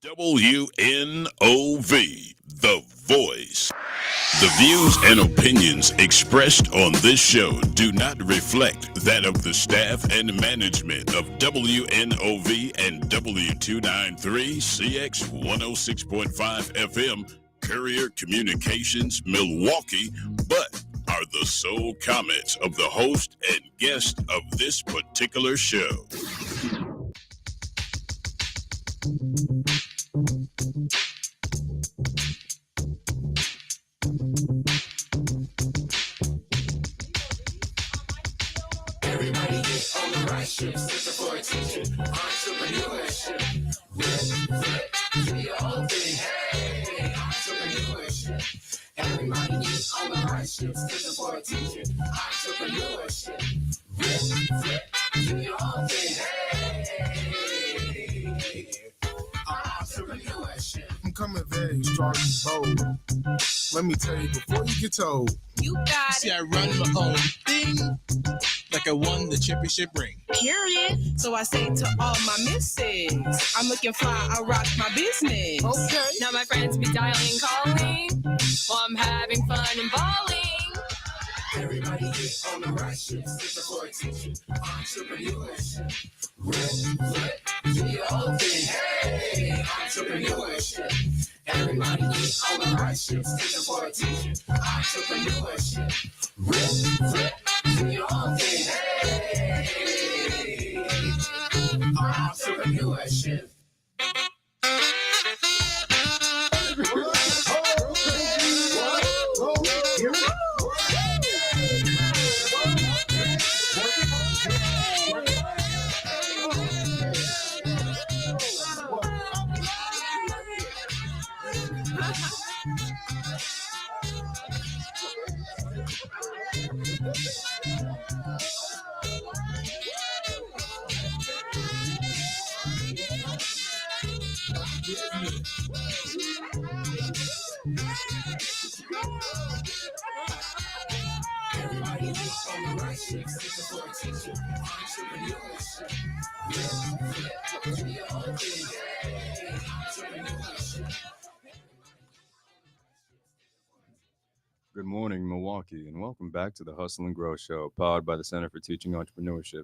WNOV, The Voice. The views and opinions expressed on this show do not reflect that of the staff and management of WNOV and W293 CX 106.5 FM Courier Communications Milwaukee, but are the sole comments of the host and guest of this particular show. Everybody get on the right ship, sister for attention, entrepreneurship. Do your own thing, hey, entrepreneurship. Everybody get on the right ship, sister for attention, entrepreneurship. Do your own thing, hey, entrepreneurship. I'm coming very strong and bold. Let me tell you before you get told. You got See, I run my own thing like I won the championship ring. period. So I say to all my misses, I'm looking fly, I rock my business. Okay. Now my friends be dialing, calling, while I'm having fun and balling. Everybody get on the right ship, sister for attention, entrepreneurship. Do your own thing, hey, entrepreneurship. Everybody get on the right ship, sister for attention, entrepreneurship. Do your own thing, hey, entrepreneurship. Everybody get on the right ship, sister for attention, entrepreneurship. Do your own thing, hey, entrepreneurship. Good morning, Milwaukee, and welcome back to the Hustle and Grow Show, powered by the Center for Teaching Entrepreneurship.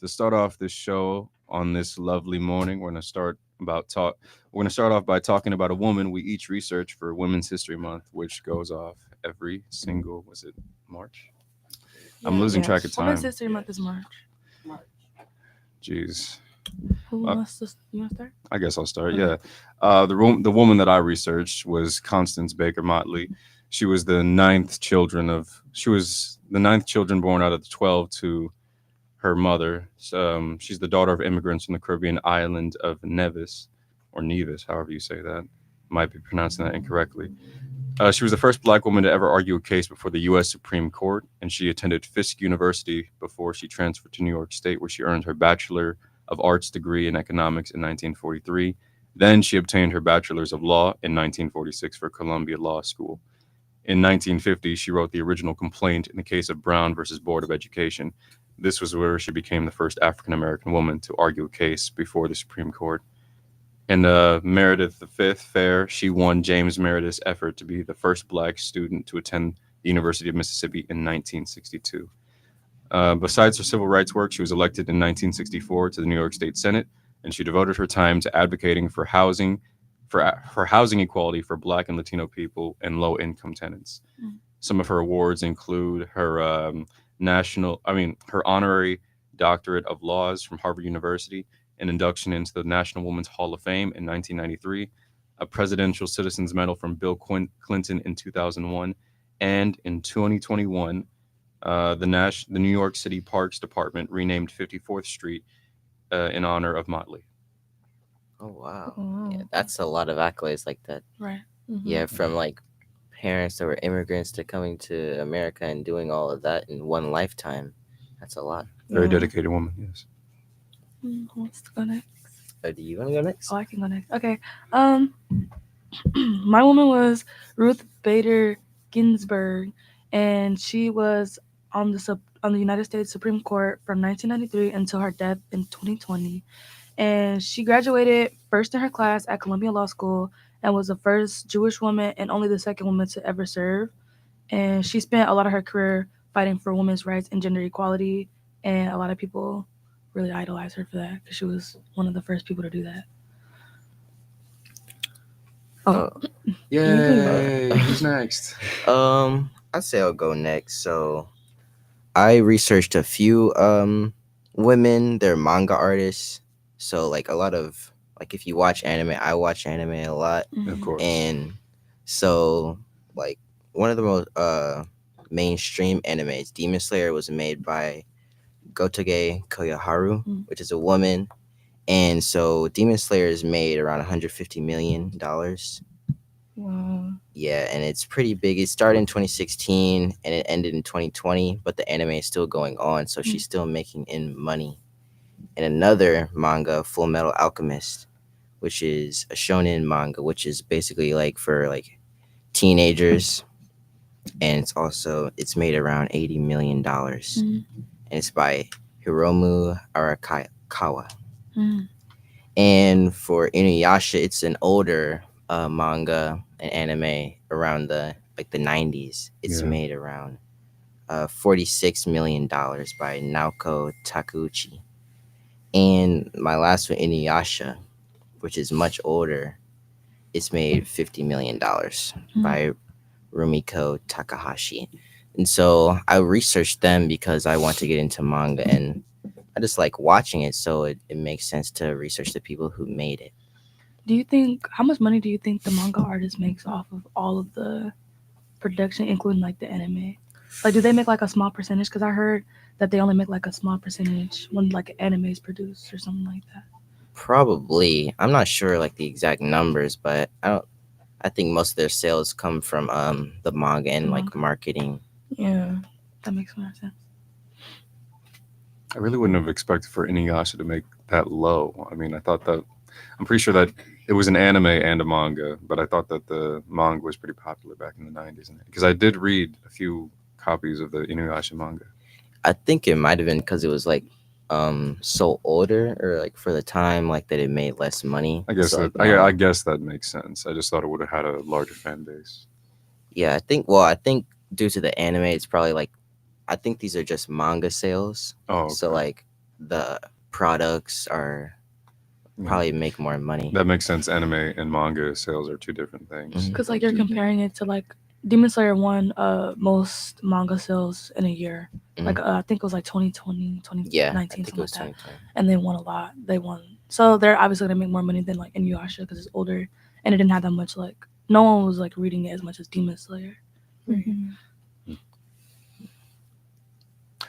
To start off this show on this lovely morning, we're going to start off by talking about a woman we each research for Women's History Month, which goes off every single, was it March? I'm losing track of time. Women's History Month is March. Jeez. Who wants to? You want to start? I guess I'll start. Okay. Yeah. The woman that I researched was Constance Baker Motley. She was the ninth children born out of the 12 to her mother. She's the daughter of immigrants from the Caribbean island of Nevis, or Nevis, however you say that. Might be pronouncing that incorrectly. She was the first Black woman to ever argue a case before the U.S. Supreme Court, and she attended Fisk University before she transferred to New York State, where she earned her Bachelor of Arts degree in economics in 1943. Then she obtained her Bachelor's of Law in 1946 for Columbia Law School. In 1950, she wrote the original complaint in the case of Brown versus Board of Education. This was where she became the first African-American woman to argue a case before the Supreme Court. In Meredith V Fair, she won James Meredith's effort to be the first Black student to attend the University of Mississippi in 1962. Besides her civil rights work, she was elected in 1964 to the New York State Senate, and she devoted her time to advocating for housing equality for Black and Latino people and low-income tenants. Some of her awards include her her honorary doctorate of laws from Harvard University, an induction into the National Women's Hall of Fame in 1993, a Presidential Citizens Medal from Bill Clinton in 2001, and in 2021, the New York City Parks Department renamed 54th Street in honor of Motley. Oh wow. Oh. Yeah, that's a lot of accolades like that. Right. Mhm. Yeah, from like parents that were immigrants to coming to America and doing all of that in one lifetime. That's a lot. Very Yeah. dedicated woman, yes. Who wants to go next? Do you want to go next? Oh, I can go next. Okay. My woman was Ruth Bader Ginsburg, and she was on the United States Supreme Court from 1993 until her death in 2020. And she graduated first in her class at Columbia Law School and was the first Jewish woman and only the second woman to ever serve. And she spent a lot of her career fighting for women's rights and gender equality. And a lot of people really idolize her for that because she was one of the first people to do that. Oh, Yay! Who's next? I'd say I'll go next. So I researched a few women, they're manga artists. So like a lot of like if you watch anime, I watch anime a lot. Of course. And so like one of the most mainstream animes, Demon Slayer, was made by Gotoge Koyoharu, which is a woman. And so Demon Slayer is made around $150 million. wow. Yeah, and it's pretty big. It started in 2016 and it ended in 2020, but the anime is still going on, so she's still making in money. And another manga, Full Metal Alchemist, which is a shonen manga, which is basically like for like teenagers, and it's made around $80 million, and it's by Hiromu Arakawa. And for Inuyasha, it's an older manga and anime around the 90s. It's Yeah. made around $46 million by Naoko Takeuchi. And my last one, Inuyasha, which is much older, it's made $50 million by Rumiko Takahashi. And so I researched them because I want to get into manga, and I just like watching it, so it makes sense to research the people who made it. Do you think, how much money do you think the manga artist makes off of all of the production, including like the anime? Like, do they make like a small percentage? Because I heard that they only make like a small percentage when like an anime is produced or something like that. Probably. I'm not sure like the exact numbers, but I think most of their sales come from the manga and like marketing. Yeah, that makes more sense. I really wouldn't have expected for Inuyasha to make that low. I mean, I'm pretty sure that it was an anime and a manga, but I thought that the manga was pretty popular back in the 90s. Because I did read a few copies of the Inuyasha manga. I think it might have been because it was like so older, or like for the time like that it made less money. I guess So, that like, I guess that makes sense. I just thought it would have had a larger fan base. yeah, I think due to the anime, it's probably like, I think these are just manga sales. Oh, okay. So like the products are probably make more money. That makes sense. Anime and manga sales are two different things. Because like you're comparing it to like Demon Slayer won most manga sales in a year. Like I think it was like 2020, 2019, something like that. And they won a lot. They won. So they're obviously gonna make more money than like Inuyasha because it's older and it didn't have that much like, no one was like reading it as much as Demon Slayer.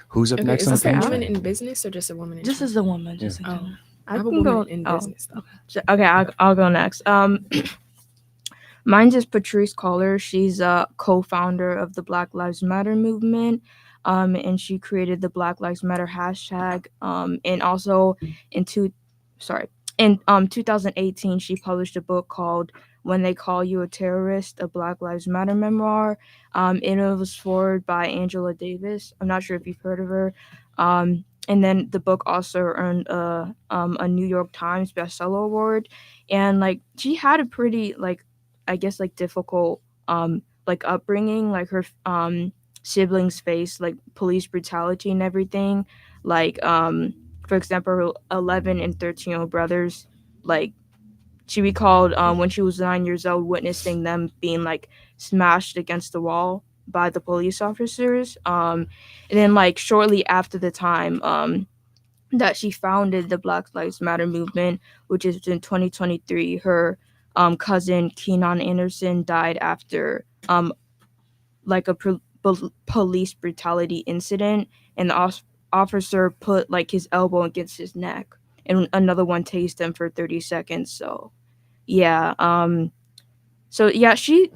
Who's up next? Is this on a the woman page? in business or just a woman in Just as a woman, Yeah. just in general. I have a can woman go- in oh. business though. Okay, I'll go next. Mine's is Patrice Cullors. She's a co-founder of the Black Lives Matter movement, and she created the Black Lives Matter hashtag. And also in 2018, she published a book called When They Call You a Terrorist, a Black Lives Matter memoir. And it was forwarded by Angela Davis. I'm not sure if you've heard of her. And then the book also earned a New York Times bestseller award. And like she had a pretty like, I guess like difficult like upbringing. Like her siblings faced like police brutality and everything. Like for example, her 11 and 13-year-old brothers, like she recalled when she was 9 years old witnessing them being like smashed against the wall by the police officers. And then like shortly after the time that she founded the Black Lives Matter movement, which is in 2023, her cousin Keenan Anderson died after like a police brutality incident, and the officer put like his elbow against his neck, and another one tased him for 30 seconds. So yeah, she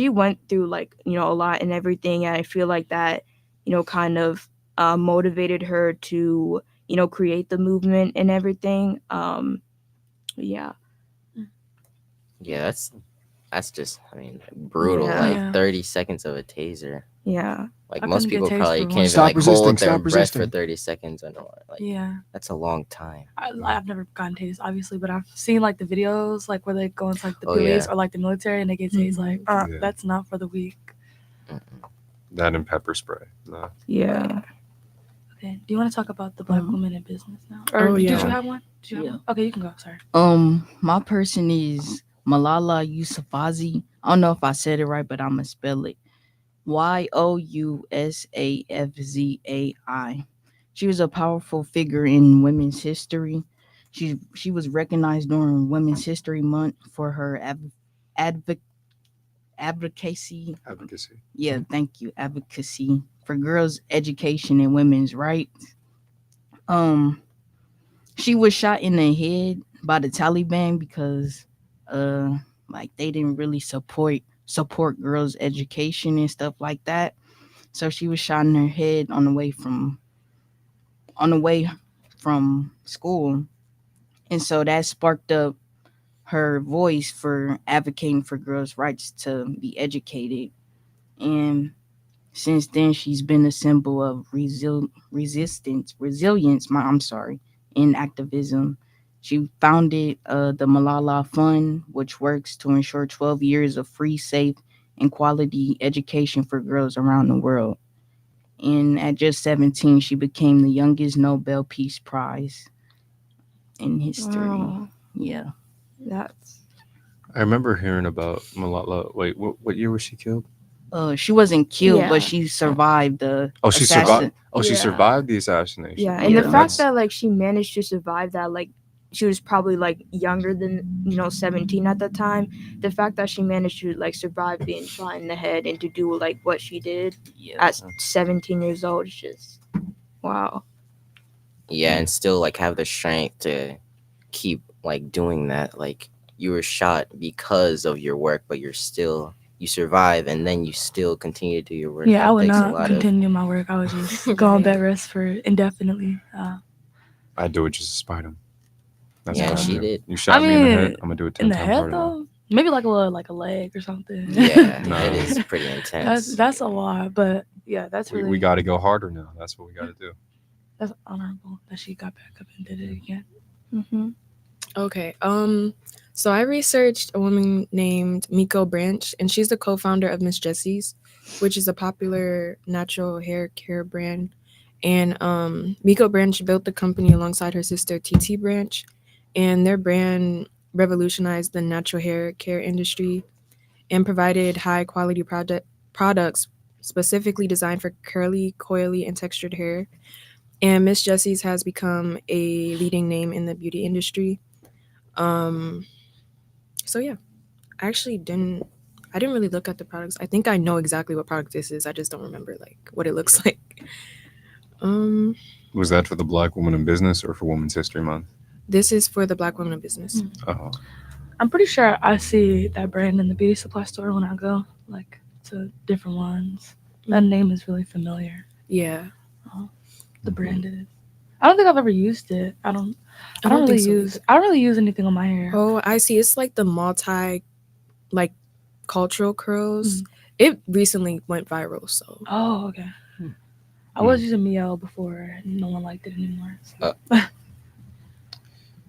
went through like, you know, a lot and everything, and I feel like that, you know, kind of motivated her to, you know, create the movement and everything. Yeah, Yeah, That's just, brutal. Yeah. Like Yeah. 30 seconds of a taser. Yeah. Like I most couldn't get people tased probably for can't one. even Stop like resisting, hold their stop breath for resisting. 30 seconds. Like Yeah. that's a long time. I've never gotten tased, obviously, but I've seen like the videos, like where they go into like the Oh, police yeah. or like the military and they get tased. Like, Yeah. that's not for the weak. That and pepper spray. No. Yeah. Okay. Do you want to talk about the Black woman in business now? Or Oh, did yeah. you have one? Did you have Yeah. one? Okay, you can go. Sorry. My person is Malala Yousafzai. I don't know if I said it right, but I'm gonna spell it Yousafzai. She was a powerful figure in women's history. She was recognized during Women's History Month for her advocacy. Yeah, thank you. Advocacy for girls' education and women's rights. She was shot in the head by the Taliban because like they didn't really support girls' education and stuff like that. So she was shot in her head on the way from school. And so that sparked up her voice for advocating for girls' rights to be educated. And since then, she's been a symbol of resilience, in activism. She founded the Malala Fund, which works to ensure 12 years of free, safe, and quality education for girls around the world. And at just 17, she became the youngest Nobel Peace Prize in history. Wow. Yeah. That's I remember hearing about Malala. Wait, what year was she killed? She wasn't killed, Yeah. but she survived the She assassin- survived. Oh, she Yeah. survived the assassination. yeah, and Yeah. the fact that like she managed to survive that, like she was probably like younger than 17 at the time. The fact that she managed to like survive being shot in the head and to do like what she did at 17 years old is just wow. Yeah, and still like have the strength to keep like doing that. Like you were shot because of your work, but you survive, and then you still continue to do your work. Yeah, That I would takes a not lot continue my work. I would just go on bed rest for indefinitely. I do it just to spite him. That's Yeah, what I she do. did. You shot me in the head. I'm gonna do it 10 in the times head harder. though. Maybe like a leg or something. Yeah, No. it is pretty intense. That's a lot, but yeah, that's really We got to go harder now. That's what we got to do. that's honorable that she got back up and did it again. Mm-hmm. Okay. So I researched a woman named Miko Branch, and she's the co-founder of Miss Jessie's, which is a popular natural hair care brand. And Miko Branch built the company alongside her sister TT Branch, and their brand revolutionized the natural hair care industry and provided high quality products specifically designed for curly, coily, and textured hair. And Miss Jessie's has become a leading name in the beauty industry. So yeah, I didn't really look at the products. I think I know exactly what product this is. I just don't remember like what it looks like. Was that for the Black Woman in Business or for Women's History Month? This is for the Black woman in business. Oh, I'm pretty sure I see that brand in the beauty supply store when I go like to different ones. That name is really familiar. Yeah. The brand is. I don't think I've ever used it. I don't really use anything on my hair. Oh, I see. It's like the multi, like, cultural curls. It recently went viral, so. Oh, okay. I was using Miel before. No one liked it anymore. So. I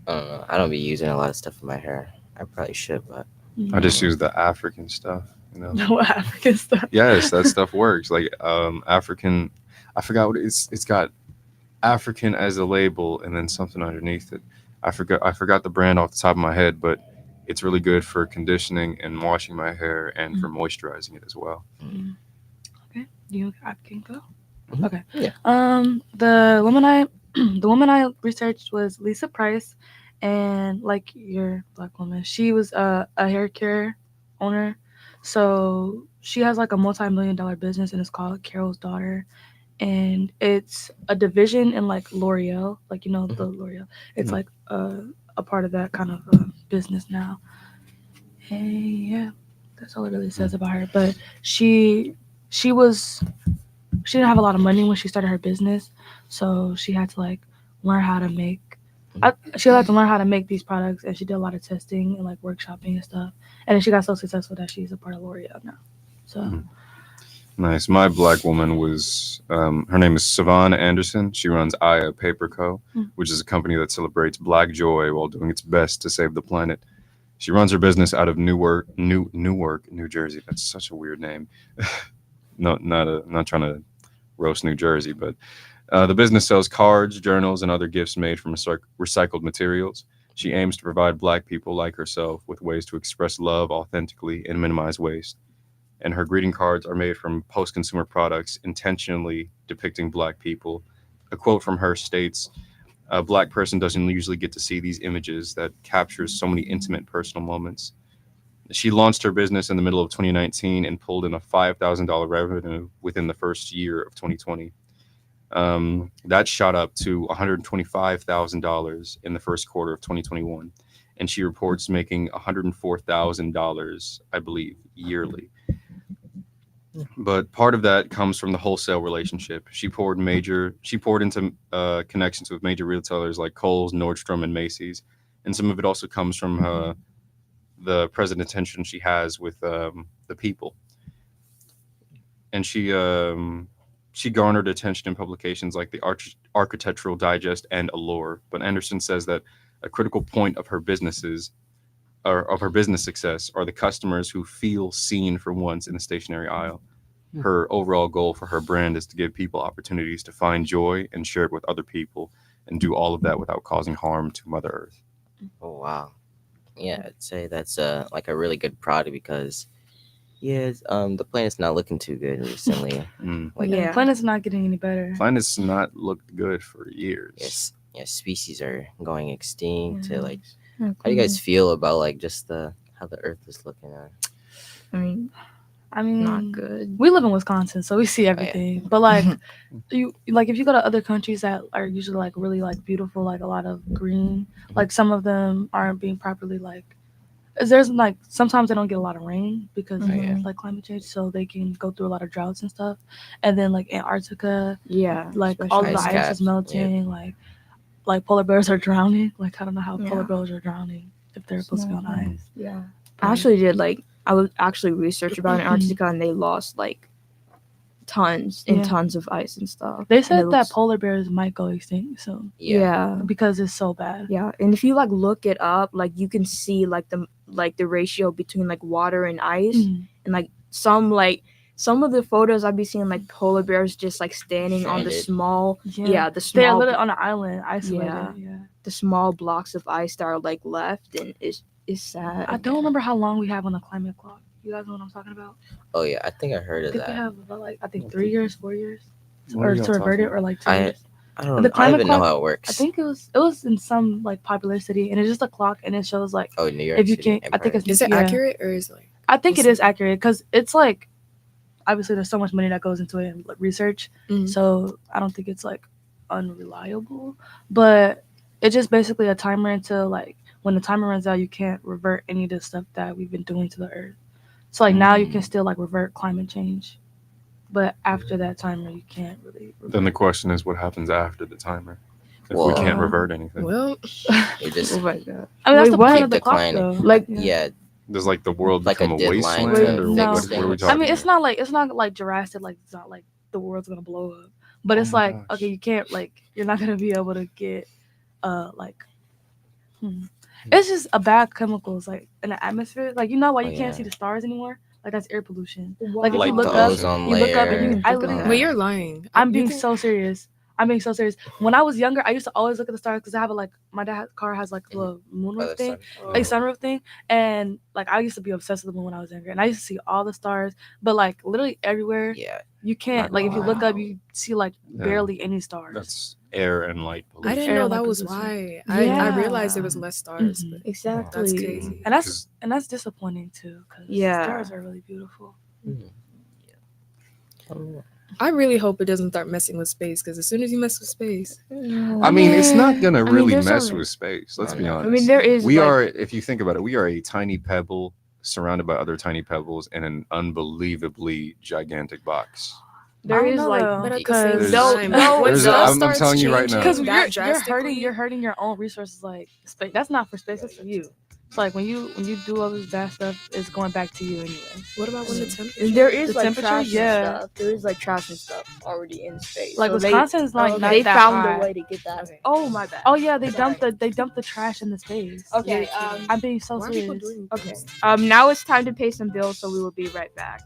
don't know. I don't be using a lot of stuff in my hair. I probably should, but I just use the African stuff. No African stuff. Yes, that stuff works. Like African, I forgot what it's got. African as a label and then something underneath it. I forgot the brand off the top of my head, but it's really good for conditioning and washing my hair and for moisturizing it as well. Okay, I can go. Mhm. Okay. Yeah. The woman I researched was Lisa Price, and like your Black woman, she was a hair care owner. So she has like a multi-million-dollar business, and it's called Carol's Daughter. And it's a division in like L'Oreal, like the L'Oreal. It's like a part of that kind of business now. And yeah, that's all it really says about her. But she didn't have a lot of money when she started her business, so she had to like learn how to make. She had to learn how to make these products, and she did a lot of testing and like workshopping and stuff. And then she got so successful that she's a part of L'Oreal now. So Nice. My black woman was, her name is Savannah Anderson. She runs Aya Paper Co., which is a company that celebrates black joy while doing its best to save the planet. She runs her business out of Newark, New Jersey. That's such a weird name. I'm not trying to roast New Jersey, but the business sells cards, journals, and other gifts made from recycled materials. She aims to provide black people like herself with ways to express love authentically and minimize waste. And her greeting cards are made from post-consumer products intentionally depicting black people. A quote from her states, "A black person doesn't usually get to see these images that captures so many intimate personal moments." She launched her business in the middle of 2019 and pulled in a $5,000 revenue within the first year of 2020. That shot up to $125,000 in the first quarter of 2021. And she reports making $104,000, I believe, yearly. But part of that comes from the wholesale relationship. She poured into connections with major retailers like Kohl's, Nordstrom, and Macy's. And some of it also comes from the present attention she has with the people. And she garnered attention in publications like the Architectural Digest and Allure. But Anderson says that a critical point of her business success are the customers who feel seen for once in the stationery aisle. Her overall goal for her brand is to give people opportunities to find joy and share it with other people, and do all of that without causing harm to Mother Earth. Oh wow. Yeah, I'd say that's like a really good product because the planet's not looking too good recently. The planet's not getting any better. Planet's not looked good for years. Yes, species are going extinct. How do you guys feel about like just how the Earth is looking at? I mean, not good. We live in Wisconsin, so we see everything. But like, if you go to other countries that are usually like really like beautiful, like a lot of green, like some of them aren't being properly there's like sometimes they don't get a lot of rain because of like climate change, so they can go through a lot of droughts and stuff. And then like Antarctica, like all the ice is melting, like polar bears are drowning. Like I don't know how polar bears are drowning if they're supposed to be on ice. Yeah, I actually did I was actually research about Antarctica, and they lost like tons and tons of ice and stuff. They said that polar bears might go extinct soon. Yeah, because it's so bad. Yeah, and if you like look it up, like you can see like the ratio between like water and ice, and like some of the photos I've been seeing like polar bears just like standing on the small they're literally on an island isolated. The small blocks of ice that are like left, and it's sad. I don't remember how long we have on the climate clock. You guys know what I'm talking about? Oh yeah, I think I heard of that. They have about 3 years, 4 years, or to revert it, or like 2 years. I don't even know how it works. I think it was in some like popular city, and it's just a clock, and it shows like New York if you City, can. I think is it accurate or is like? I think it is accurate because it's like obviously there's so much money that goes into it and research, so I don't think it's like unreliable, but it's just basically a timer until like when the timer runs out, you can't revert any of the stuff that we've been doing to the Earth. So like now you can still like revert climate change, but after that timer you can't really revert. Then the question is, what happens after the timer if we can't revert anything? Well, you just oh my god. I mean, that's the point of the clock, though. Like does like the world like become a wasteland, or no. what are we talking I mean, it's not like Jurassic, like it's not like the world's gonna blow up, but it's like gosh. Okay, you can't you're not gonna be able to get it's just a bad chemicals like in the atmosphere. Like you know why you can't see the stars anymore? Like that's air pollution. Wow. Like if like you look up and I literally. But you're lying. I'm being so serious. When I was younger, I used to always look at the stars because I have my dad's car has like a little moonroof thing, like sunroof thing, and like I used to be obsessed with the moon when I was younger, and I used to see all the stars, but like literally everywhere. Yeah. You can't if you look up, you see like barely any stars. That's air and light pollution. I didn't know that was why. I realized there was less stars. But exactly. That's crazy. And that's disappointing too, because stars are really beautiful. I really hope it doesn't start messing with space, because as soon as you mess with space, I mean, it's not gonna really mess with space. Let's be honest. I mean, there is. We are, if you think about it, we are a tiny pebble surrounded by other tiny pebbles in an unbelievably gigantic box. There is because I'm telling you right now, because you're hurting your own resources. Like space, that's not for space. It's for you. So like when you do all this bad stuff, it's going back to you anyway. What about when the temperature? And there is The like temperature, trash yeah. and stuff. There is like trash and stuff already in space. Like So Wisconsin's not they that found high. a way to get that. Okay. Oh my bad. Oh yeah, they dumped the trash in the space. Okay. I'm being so Why are people serious. doing Okay. this? Now it's time to pay some bills, so we will be right back.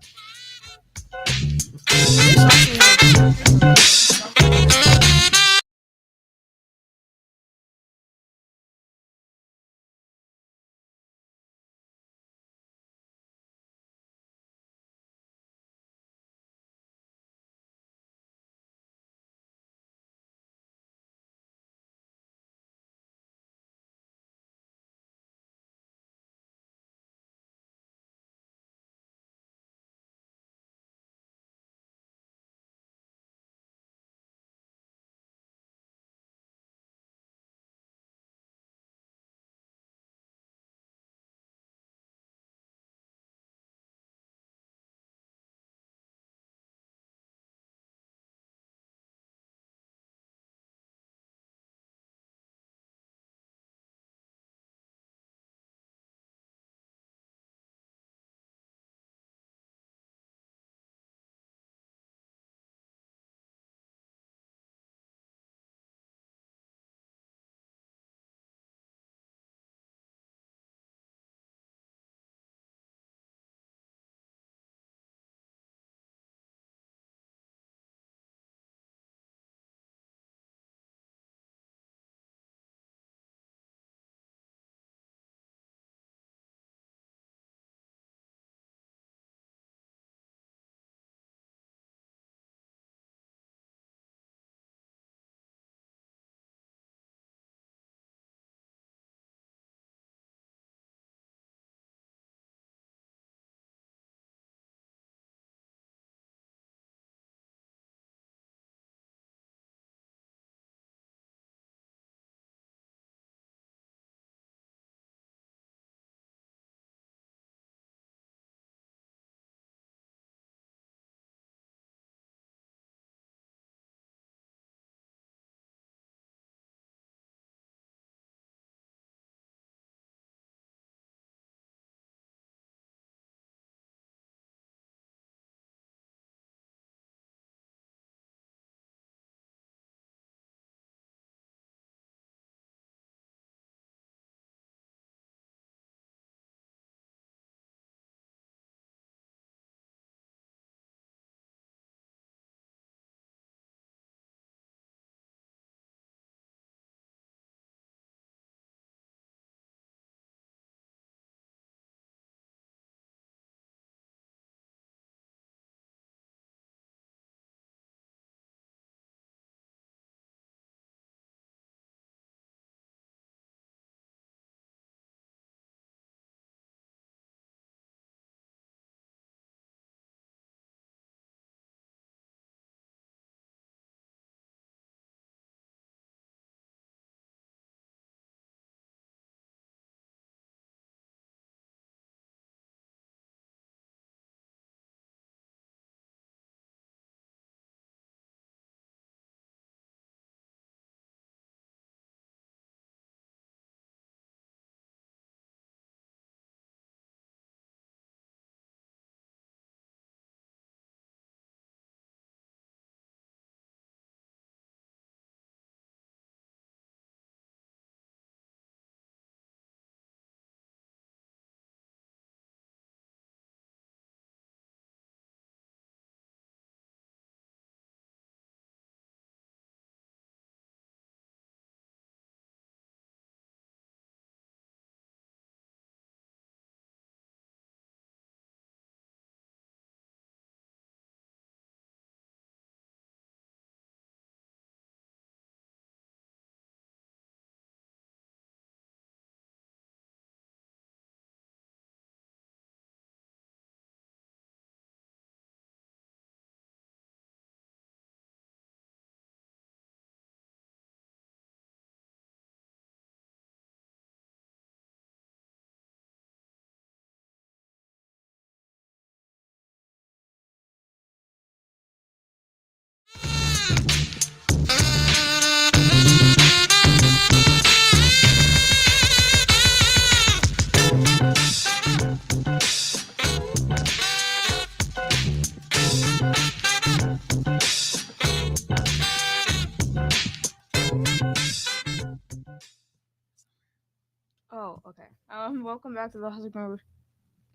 welcome back to the Hustle and Grow.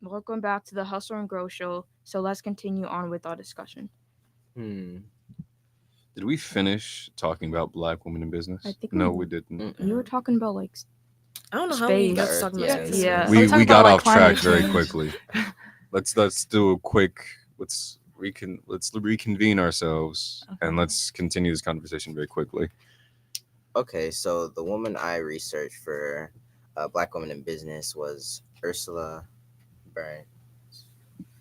Welcome back to the Hustle and Grow show. So let's continue on with our discussion. Did we finish talking about Black women in business? I think no, we- we didn't. You were talking about like I don't know how we got space. talking Yeah, about space. Yeah. We talking got about, like, off track climate very change. quickly. Let's do a quick. Let's reconvene ourselves and let's continue this conversation very quickly. Okay, so the woman I researched for Black women in business was Ursula Burns.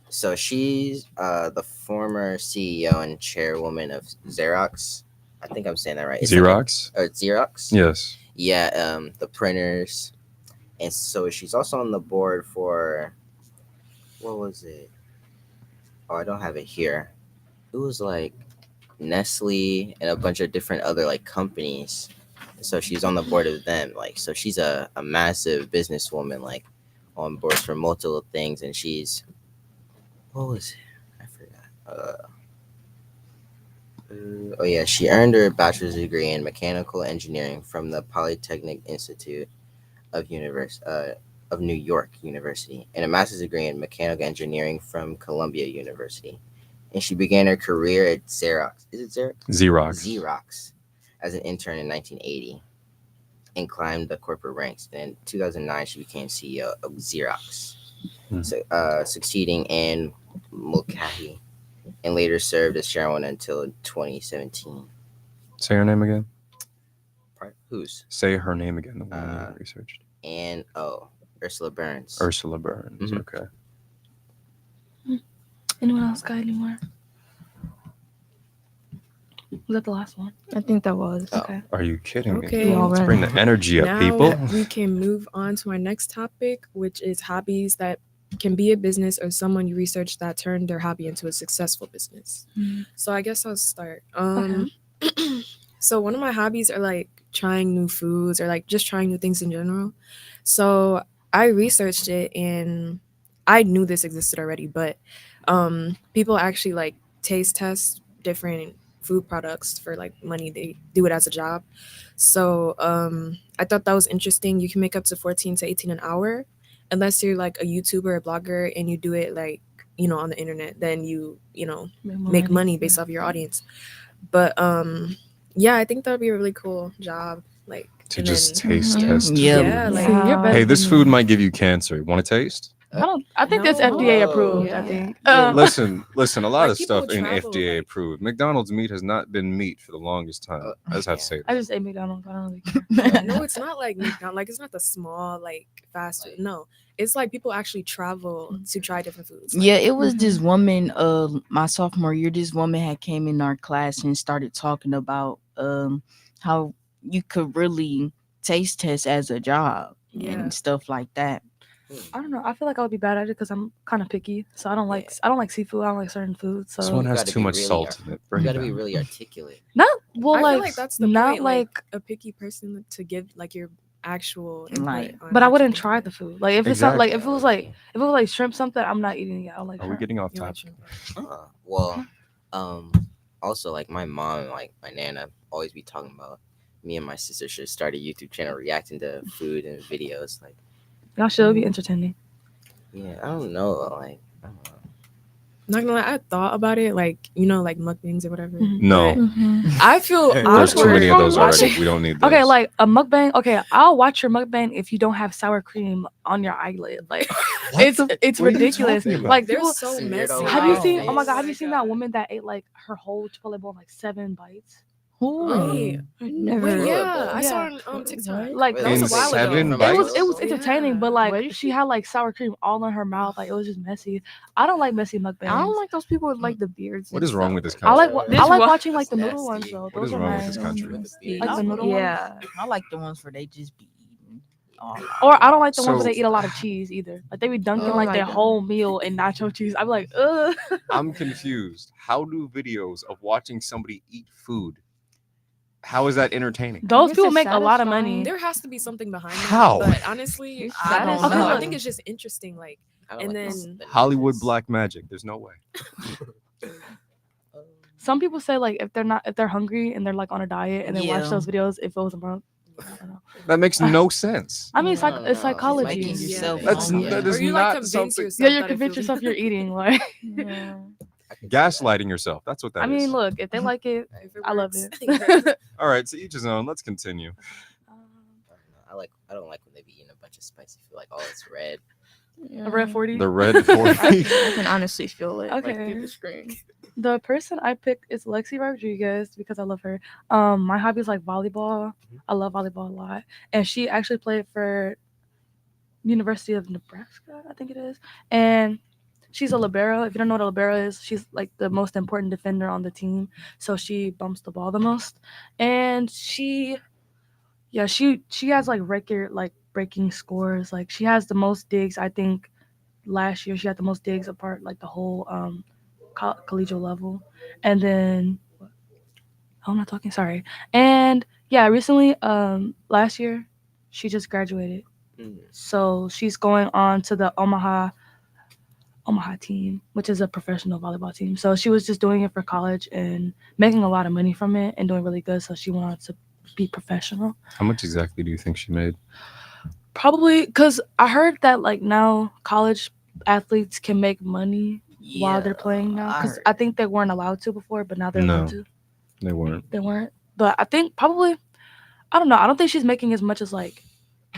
So she's the former CEO and chairwoman of Xerox. I think I'm saying that right. It's Xerox? Xerox? Yes. Yeah, the printers. And so she's also on the board for, what was it? Oh, I don't have it here. It was like Nestle and a bunch of different other like companies. So she's on the board of them. Like, so she's a massive businesswoman, like on boards for multiple things. And she's, what was it? I forgot. Oh yeah, she earned her bachelor's degree in mechanical engineering from the Polytechnic Institute of New York University and a master's degree in mechanical engineering from Columbia University. And she began her career at Xerox. Is it Xerox? Xerox. Xerox as an intern in 1980 and climbed the corporate ranks. And in 2009, she became CEO of Xerox, succeeding Anne Mulcahy, and later served as chairwoman until 2017. Say her name again. Whose? Say her name again. The one you researched. And Ursula Burns. Ursula Burns. Mhm. Okay. Anyone else got any more? Was that the last one? I think that was. Okay. Are you kidding me? Okay. Let's bring the energy up, now people. we can move on to our next topic, which is hobbies that can be a business or someone you research that turned their hobby into a successful business. So I guess I'll start. So one of my hobbies are like trying new foods or like just trying new things in general. So I researched it and I knew this existed already, but people actually like taste test different food products for like money. They do it as a job. So I thought that was interesting. You can make up to 14 to 18 an hour unless you're like a YouTuber or blogger and you do it like, you know, on the internet, then you know, make money based off your audience. But yeah, I think that would be a really cool job. Like To just taste test. Yeah, like Hey, this food might give you cancer. Want to taste? I think that's FDA approved. I think. Listen. A lot Like, of stuff people ain't travel, FDA approved. McDonald's meat has not been meat for the longest time. I just have to say that. I just ate McDonald's. I don't really care. No, it's not like McDonald's. Like it's not the small like fast food. No, it's like people actually travel to try different foods. Like, Yeah, it was this woman, my sophomore year, this woman had came in our class and started talking about how you could really taste test as a job and stuff like that. I don't know. I feel like I would be bad at it because I'm kind of picky. So I don't like seafood. I don't like certain foods. So This one has too much salt in it. You gotta be really articulate. Not well, I like, feel like that's the not point, like a picky person to give like your actual input Like, on but I what you wouldn't think. try the food. Like if it's not like if it was like shrimp something, I'm not eating it. I don't like. Are we shrimp. getting off You like topic? shrimp. Well, also like my mom and like my nana always be talking about me and my sister should start a YouTube channel reacting to food and videos. Like, Y'all should be entertaining. yeah, I don't know. Like, I don't know. Not gonna lie, I thought about it, like you know, like mukbangs or whatever. No. but I feel There's too awkward many of those already. watching- We don't need those. Okay, like a mukbang. Okay, I'll watch your mukbang if you don't have sour cream on your eyelid. Like it's What are you ridiculous. talking about? Like They're people, so Weirdo. messy. have you Oh, seen? man. Oh my god, have you seen that woman that ate like her whole Chipotle bowl in like 7 bites? Wait, Never. wait, heard yeah, of I that. saw it on TikTok. Like Wait, that In was a while ago. 7 It bites? was entertaining, but What like is she had like sour cream all in her mouth. Like it was just messy. I don't like messy mukbangs. I don't like those people with like the beards. What and is wrong stuff. with this I like country? I like one- watching like the That's noodle ones nasty. though. What Those is are wrong with nice. this country? Like the noodle ones. Yeah. I like the ones where they just be eating. Or I don't like the ones So- where they eat a lot of cheese either. Like they be dunking Oh like my their God. whole meal in nacho cheese. I'm like, ugh. I'm confused. How do videos of watching somebody eat food? How is that entertaining? Those guess people it's make a lot of money. satisfying. There has to be something behind How? that. But honestly, I don't okay, know. I think it's just interesting. Like, I don't and like then the Hollywood noodles. black magic. There's no way. Some people say like if they're hungry and they're like on a diet and they watch Yeah. those videos, it fills them up. I don't know. That makes no sense. I mean, I don't it's know. psychology. Making yourself That's hungry. that is Or you like not convince something. yourself. Yeah, you're that it convinced feels- yourself you're eating. Like, Yeah. I can see that. Gaslighting yourself. That's what that is. I mean, look, if they like it, If it I love works. it. All right, so each his own. Let's continue. I don't like when they be eating a bunch of spicy food, like oh it's red. A red 40. The red 40. I can honestly feel it like Okay. through the screen. The person I picked is Lexi Rodriguez because I love her. My hobby is like volleyball. I love volleyball a lot, and she actually played for University of Nebraska, I think it is, and she's a libero. If you don't know what a libero is, she's like the most important defender on the team, so she bumps the ball the most, and she has like record like breaking scores. Like she has the most digs. I think last year she had the most digs apart like the whole collegiate level. And then I'm not talking. Sorry. And yeah, recently last year she just graduated, so she's going on to the Omaha team, which is a professional volleyball team. So she was just doing it for college and making a lot of money from it and doing really good. So she wanted to be professional. How much exactly do you think she made? Probably because I heard that like now college athletes can make money while they're playing now. Because I think they weren't allowed to before, but now they're allowed to. They weren't. They weren't. But I think probably, I don't know. I don't think she's making as much as like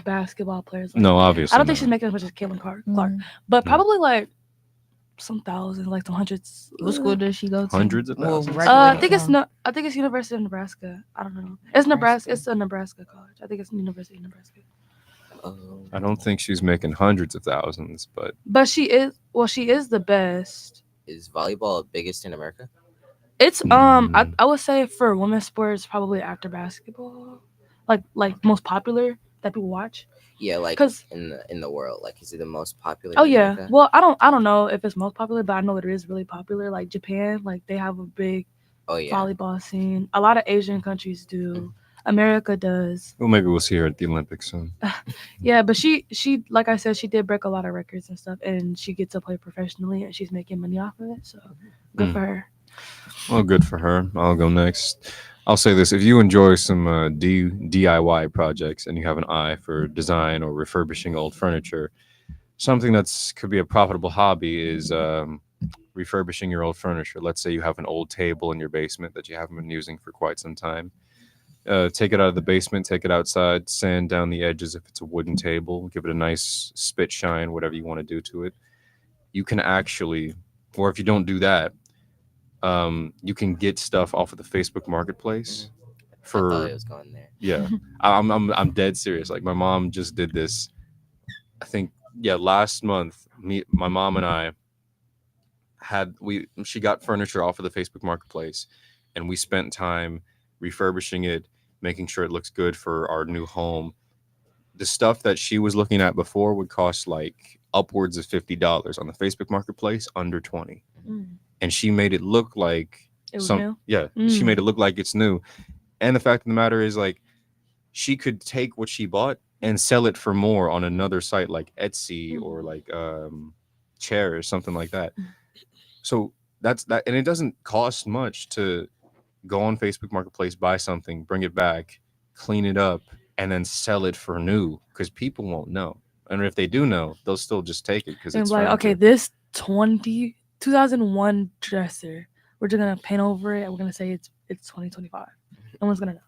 basketball players. Like, No, obviously I don't think not. she's making as much as Caitlin Clark. But probably like some thousands, like some hundreds. What school does she go to? Hundreds of thousands. I think it's University of Nebraska. I don't know. It's Nebraska. It's a Nebraska college. I think it's University of Nebraska. I don't think she's making hundreds of thousands, but she is. Well, she is the best. Is volleyball biggest in America? It's I would say for women's sports probably after basketball, like most popular that people watch. Yeah, like 'Cause- in the world, like is it the most popular? Oh in yeah. America? Well, I don't know if it's most popular, but I know it is really popular. Like Japan, like they have a big volleyball scene. A lot of Asian countries do. America does. well, maybe we'll see her at the Olympics soon. Yeah, but she like I said, she did break a lot of records and stuff, and she gets to play professionally, and she's making money off of it. So good for her. Well, good for her. I'll go next. I'll say this: if you enjoy some DIY projects and you have an eye for design or refurbishing old furniture, something that's could be a profitable hobby is refurbishing your old furniture. Let's say you have an old table in your basement that you haven't been using for quite some time. Take it out of the basement, take it outside, sand down the edges if it's a wooden table, give it a nice spit shine, whatever you want to do to it. You can actually, or if you don't do that, you can get stuff off of the Facebook Marketplace. I thought it was going there. Yeah, I'm dead serious. Like my mom just did this. I think last month. My mom and I she got furniture off of the Facebook Marketplace, and we spent time refurbishing it, making sure it looks good for our new home. The stuff that she was looking at before would cost like upwards of $50 on the Facebook Marketplace, under 20. And she made it look like it was new? She made it look like it's new. And the fact of the matter is, like, she could take what she bought and sell it for more on another site like Etsy or like Chair or something like that. So that's that, and it doesn't cost much to go on Facebook Marketplace, buy something, bring it back, clean it up, and then sell it for new, because people won't know. And if they do know, they'll still just take it because it's like, furniture. okay, this 2001 dresser, we're just gonna paint over it and we're gonna say it's 2025. No one's gonna know.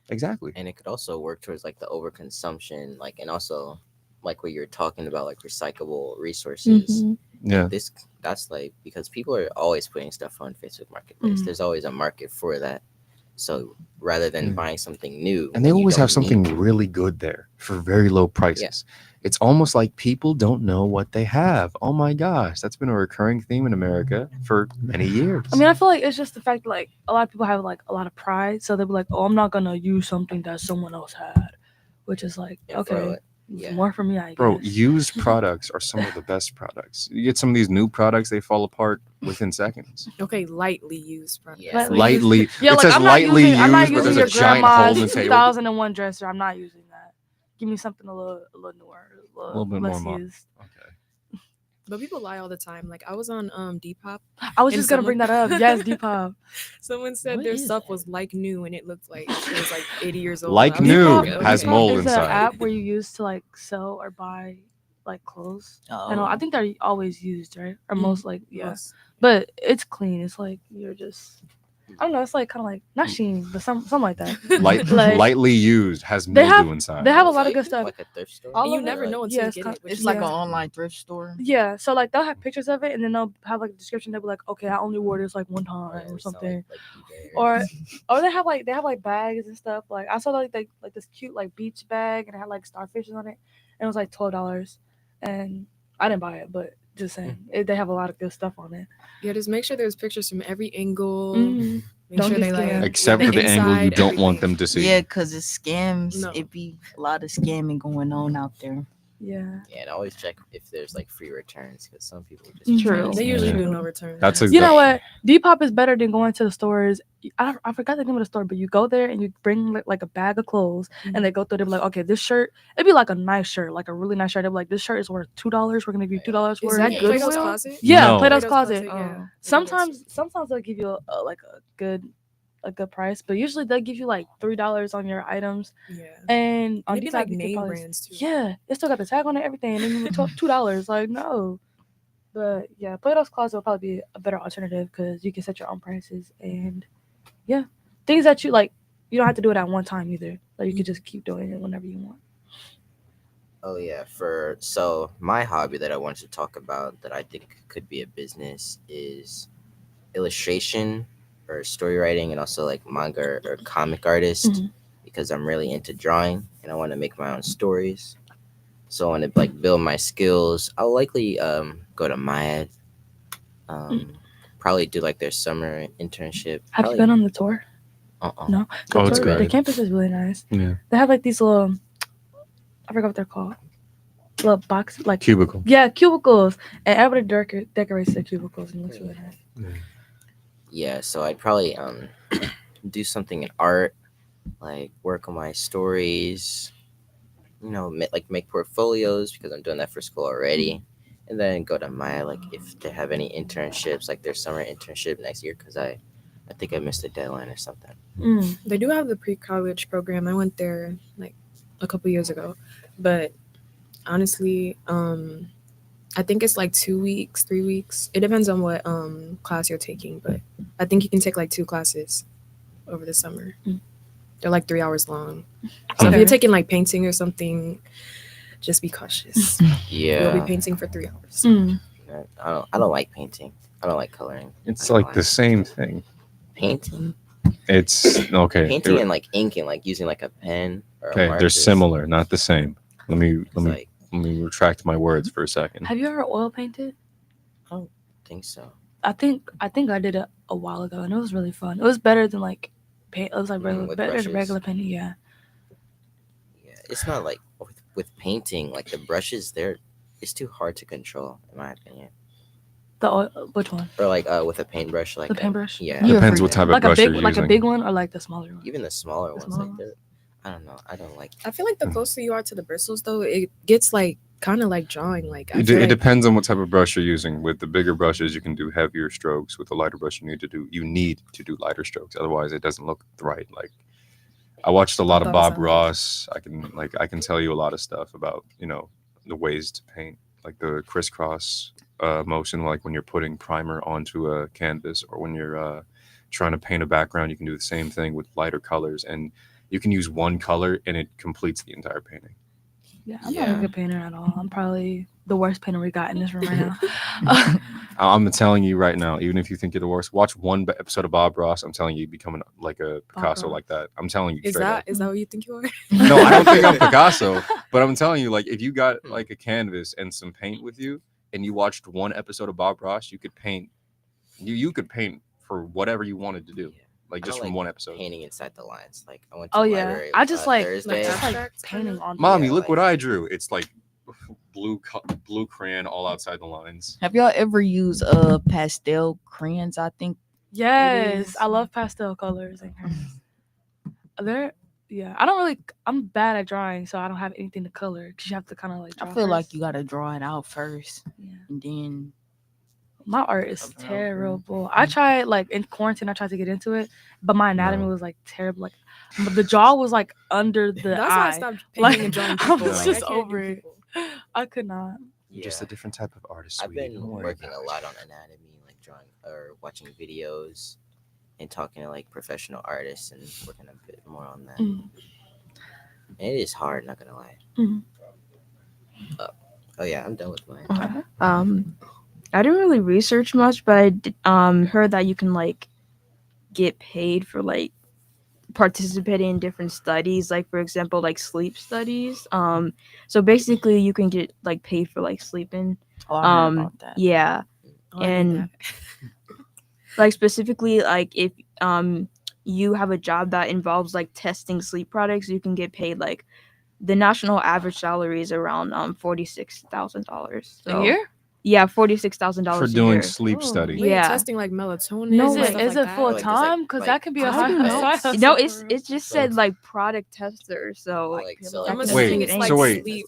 Exactly. And it could also work towards like the overconsumption, like, and also like what you're talking about, like recyclable resources. Yeah. That's like, because people are always putting stuff on Facebook Marketplace. There's always a market for that. So rather than buying something new, and they you always don't have something need- really good there for very low prices. It's almost like people don't know what they have. Oh my gosh, that's been a recurring theme in America for many years. I mean, I feel like it's just the fact like a lot of people have like a lot of pride, so they'll be like, "Oh, I'm not gonna use something that someone else had," which is like, okay, more for me, I guess. Bro, used products are some of the best products. You get some of these new products, they fall apart within seconds. Okay, lightly used products. Yeah. Lightly, Yeah, it like, says I'm not lightly using, I'm not used, but using there's a your giant hole in grandma's the table. 2001 dresser. I'm not using that. Give me something a little newer, a little bit more less modern. used. Okay. But people lie all the time. Like I was on Depop. I was and just gonna bring that up. Yes, Depop. Someone said What their is stuff that? was like new, and it looked like it was like 80 years old. Like I was new okay, has okay. mold It's an inside. app where you use to like sell or buy like clothes. I know. I Oh. think they're always used, right? Or most like Yes. But it's clean. It's like you're just I don't know. It's like kind of like not Shein, but something like that. Like, Like- lightly used has They mildew have inside. they have a It's lot of like- good stuff. Like a thrift store. All And you of it, never like- know until yeah, you it's get con- it. Which It's is like an nice. online thrift store. Yeah, so like they'll have pictures of it, and then they'll have like a description. They'll be like, okay, I only wore this like one time or It's not something. like eBay Or they have like bags and stuff. Like I saw like this cute like beach bag, and it had like starfishes on it, and it was like $12. And I didn't buy it, but just saying, they have a lot of good stuff on it. Yeah, just make sure there's pictures from every angle. Mhm. Make Don't sure be they like scared. Except for the angle you inside, don't want everything. them to see. Yeah, because it's scams. No. It be a lot of scamming going on out there. Yeah. Yeah, and always check if there's like free returns because some people just Mhm. True. They usually Yeah. do no return. That's a You know what? Depop is better than going to the stores. I forgot the name of the store, but you go there and you bring like a bag of clothes, and they go through. They're like, okay, this shirt. It'd be like a nice shirt, like a really nice shirt. They're like, this shirt is worth $2. We're gonna give you $2 for Is it. that Yeah. Plato's Goodwill? Closet? Yeah, No. Plato's Plato's Closet. Closet, yeah. Sometimes they'll give you a good price, but usually they'll give you like $3 on your items. Yeah. And on And it'd be Depop, like you could name probably- brands too. Yeah, it still got the tag on it, everything, and then $2. Like no, but yeah, Plato's Closet will probably be a better alternative because you can set your own prices and yeah, things that you like. You don't have to do it at one time either. Like you could just keep doing it whenever you want. Oh yeah, so my hobby that I wanted to talk about that I think could be a business is illustration or story writing, and also like manga or comic artist Mhm. because I'm really into drawing and I want to make my own stories. So I want to like build my skills. I'll likely go to MIAD, probably do like their summer internship. Have you been on the tour? Uh-uh. No. Oh, it's The good. campus is really nice. Yeah. They have like these little, I forgot what they're called. Little boxes, like Cubicle. yeah, cubicles, and everybody decorates their cubicles and it looks really nice. Yeah, so I'd probably do something in art, like work on my stories, make portfolios because I'm doing that for school already, and then go to Maya like if they have any internships, like their summer internship next year, because I think I missed a deadline or something. They do have the pre-college program. I went there like a couple years ago, but honestly, I think it's like 2 weeks, 3 weeks. It depends on what class you're taking, but I think you can take like 2 classes over the summer. They're like 3 hours long. So if Okay. you're taking like painting or something, just be cautious. You'll be Yeah, painting for 3 hours. I don't like painting. I don't like coloring. It's I don't like the same thing. painting, It's okay. painting, and like inking, like using like a pen. Or a Okay, marker they're is- similar, not the same. Let me it's like, let me retract my words for a second. Have you ever oil painted? I think so. I think I did it a while ago, and it was really fun. It was better than like paint. It was like With better brushes? than regular painting. Yeah. Yeah, it's not like with painting, like the brushes, it's too hard to control, in my opinion. The oil, which one? Or like with a paintbrush, like The paintbrush? yeah, You Depends ever- what type of Like a brush big, you're like using. a big one, or like the smaller one. even the smaller The ones, smaller like I don't know, I don't like. I feel like the closer you are to the bristles, though, it gets like kind of like drawing. Like I It, feel it like- depends on what type of brush you're using. With the bigger brushes, you can do heavier strokes. With the lighter brush, you need to do lighter strokes. Otherwise, it doesn't look right. Like I watched a lot of Thought it Bob sounded- Ross. I can tell you a lot of stuff about the ways to paint, like the crisscross motion, like when you're putting primer onto a canvas, or when you're trying to paint a background. You can do the same thing with lighter colors, and you can use one color and it completes the entire painting. Yeah, I'm not Yeah. a good painter at all. I'm probably the worst painter we got in this room right now. I'm telling you right now, even if you think you're the worst, watch one episode of Bob Ross. I'm telling you, you become like a Picasso Ross. like that. I'm telling you Is straight up. that what you think you are? No, I don't think I'm Picasso, but I'm telling you, like if you got like a canvas and some paint with you, and you watched one episode of Bob Ross, you could paint. You could paint for whatever you wanted to do, like I just don't from like one episode. painting inside the lines. Like I went to Oh the yeah, library, I just like Thursday. just like Abstract painting kinda? on. Mommy, Yeah, look like- what I drew. It's like blue crayon all outside the lines. Have y'all ever used pastel crayons? I think Yes, is. I love pastel colors and crayons. Yeah, I'm bad at drawing, so I don't have anything to color because you have to kind of like draw I feel like first. you gotta draw it out first, and then My art is terrible. I tried like in quarantine. I tried to get into it, but my anatomy was like terrible. Like the jaw was like under the That's eye. why I stopped painting Like and drawing I people. was Like, just I can't do over it. people. I could not. You're just a different type of artist. I've Sweetie. been Don't worry working about a it. lot on anatomy, like drawing or watching videos and talking to like professional artists and working a bit more on that. Mm. And it is hard, not gonna lie. Mhm. Oh yeah, I'm done with mine. I didn't really research much, but heard that you can like get paid for like participating in different studies, like for example, like sleep studies. So basically, you can get like paid for like sleeping. Oh, I heard about that. Yeah, Oh, I did and that. like specifically, like if you have a job that involves like testing sleep products, you can get paid like the national average salary is around $46,000 A year? Yeah, $46,000 For a doing year. sleep study. Wait, Yeah. testing like melatonin. No, and like- stuff Is like it that? full Like, there's, time? Because that can be a I don't know. side hustle. No, it just said like product tester. So Like, so I'm like, assuming Wait, it's like so wait. sleep.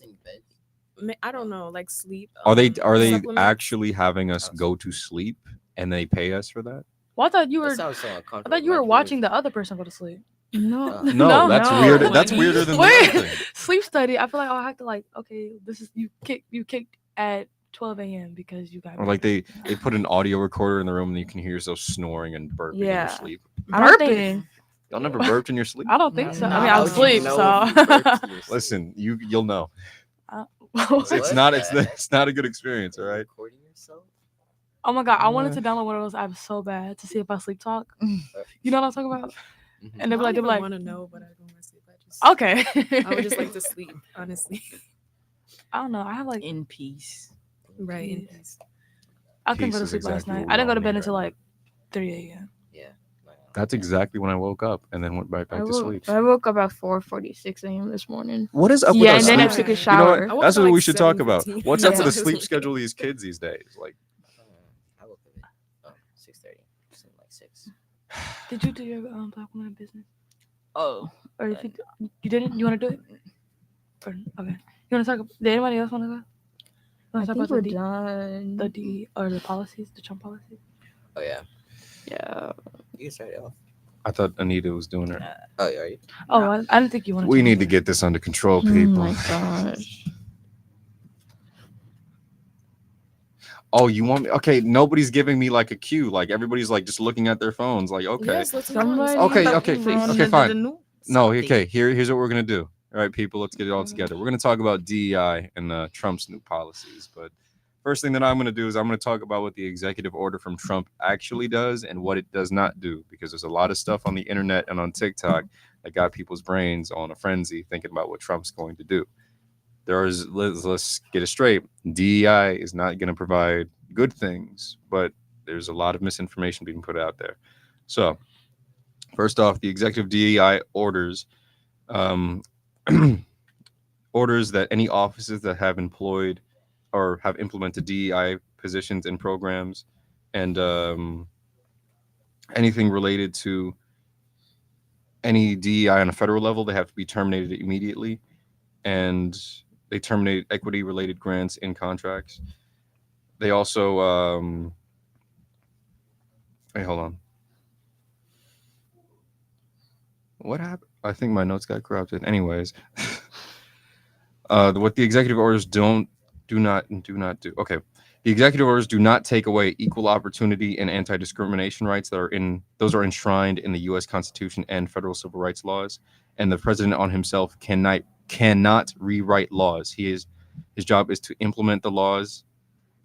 I don't know, like sleep. Are they supplements. actually having us go to sleep and they pay us for that? Well, I thought you were. That sounds so I uncomfortable. thought you were Like, watching the other person go to sleep. No, No, No. that's No. weird. Oh That's my weirder than the Wait, other thing. sleep study. I feel like I'll have to like. Okay, this is you kicked at 12 a.m. because you got. Or like they put an audio recorder in the room and you can hear yourself snoring and burping in your Yeah. sleep. I don't think- burping. Y'all never burped in your sleep? I don't think so. I No. mean, how I'm would you asleep, know so. if you burped in your sleep? Listen, you'll know. What? It's not it's not a good experience, all right? Recording yourself? Oh my god, I wanted to download one of those apps so bad to see if I sleep talk. You know what I'm talking about? Mhm. And they'd be I like, don't even want to know, but I don't want to sleep. okay. I would just like to sleep, honestly. I don't know. I have like In peace. Right. in Peace. peace. I couldn't go Peace to is sleep last exactly night. what I didn't we go to all bed need until right like 3 a.m. Yeah. That's exactly when I woke up and then went back to sleep. I woke up at 4:46 a.m. this morning. What is up with Yeah, our and then I sleep took a schedule? You know shower. what? I woke That's up what at, we like, should talk about. 7:15. What's up Yeah. with the sleep schedule of these kids these days? Like, I woke up at 6:30. Something like 6. Did you do your Black woman business? Oh, Or if you didn't, you want to do it? Or, okay. You want to talk? Did anybody else want to go? I Want to think talk we're about done. the D or the policies, the Trump policies? Oh yeah. Yeah. You can start it off. I thought Anita was doing her. Oh yeah. Are you? Oh, I didn't think you wanted. We need to get this under control, Oh people. my gosh. Oh, you want me? Okay, nobody's giving me like a cue. Like everybody's like just looking at their phones. Like, okay, Yes, let's move on. Somebody- okay, fine. No, Something. okay. Here's what we're gonna do. All right, people, let's get it all together. We're gonna talk about DEI and Trump's new policies. But first thing that I'm gonna do is I'm gonna talk about what the executive order from Trump actually does and what it does not do, because there's a lot of stuff on the internet and on TikTok that got people's brains on a frenzy thinking about what Trump's going to do. Let's get it straight. DEI is not going to provide good things, but there's a lot of misinformation being put out there. So, first off, the executive DEI orders orders that any offices that have employed or have implemented DEI positions and programs and anything related to any DEI on a federal level, they have to be terminated immediately, and they terminate equity-related grants in contracts. They also, hey, hold on. What happened? I think my notes got corrupted. Anyways, what the executive orders do not do. Okay, the executive orders do not take away equal opportunity and anti-discrimination rights those are enshrined in the U.S. Constitution and federal civil rights laws. And the president on himself cannot rewrite laws. His job is to implement the laws,